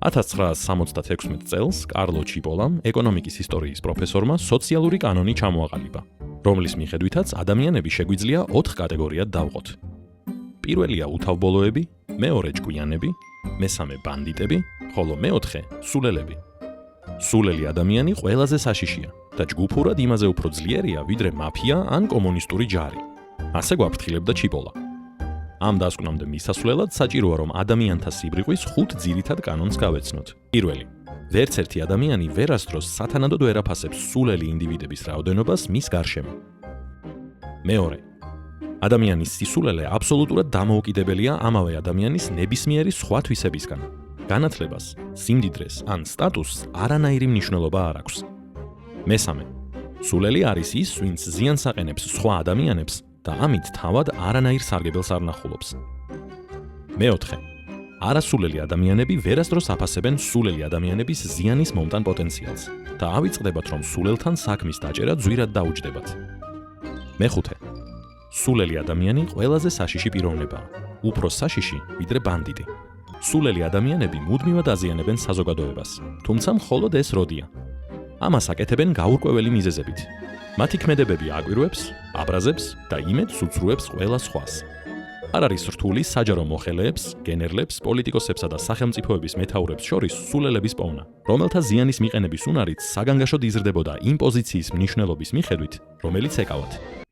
1976 წელს კარლო ჩიპოლამ, ეკონომიკის ისტორიის პროფესორმა, სოციალური კანონი ჩამოაყალიბა, რომლის მიხედვითაც ადამიანები შეგვიძლია 4 კატეგორიად დავყოთ. პირველია უთავბოლოები, მეორე ჭკვიანები, მესამე ბანდიტები, ხოლო მეოთხე სულელები. სულელი ადამიანი ყველაზე საშიშია და ჯგუფურად იმაზე უფრო ძლიერია, ვიდრე მაფია ან კომუნისტური ჯარი. ასე გვაფრთხილებდა ჩიპოლა. ამ დასკვნამდე მისასვლელად საჭიროა, რომ ადამიანთა სიბრიყვის 5 ძირითად კანონს გავეცნოთ. პირველი. ვერც ერთი ადამიანი ვერასდროს სათანადოდ ვერ აფასებს სულელი ინდივიდების რაოდენობას მის გარშემო. მეორე. ადამიანის სისულელე აბსოლუტურად დამოუკიდებელია ამავე ადამიანის ნებისმიერი სხვა თვისებისგან. განათლებას, სიმდიდრეს ან სტატუსს არანაირი მნიშვნელობა არ აქვს. მესამე. სულელი არის ის, ვინც ზიანს აყენებს სხვა ადამიანებს და ამით თავად არანაირ სარგებელს არ ნახულობს. მეოთხე. არასულელი ადამიანები ვერასდროს აფასებენ სულელი ადამიანების ზიანის მომტან პოტენციალს და ავიწყდებათ, რომ სულელთან საქმის დაჭერა ძვირად დაუჯდებათ. მეხუთე. სულელი ადამიანი ყველაზე საშიში პიროვნებაა, უფრო საშიში ვიდრე ბანდიტი. სულელი ადამიანები მუდმივად აზიანებენ საზოგადოებას, თუმცა მხოლოდ ეს როდია. ამას აკეთებენ გაურკვეველი მიზეზებით. მათი ქმედებები აკვირვებს, აბრაზებს და იმედს უცრუებს ყველა სხვას. არ არის რთული საჯარო მოხელეებს, გენერლებს, პოლიტიკოსებსა და სახელმწიფოების მეთაურებს შორის სულელების პოვნა, რომელთა ზიანის მიყენების უნარით საგანგაშოდ იზრდებოდა იმ პოზიციის მნიშვნელობის მიხედვით, რომელიც ეკავათ.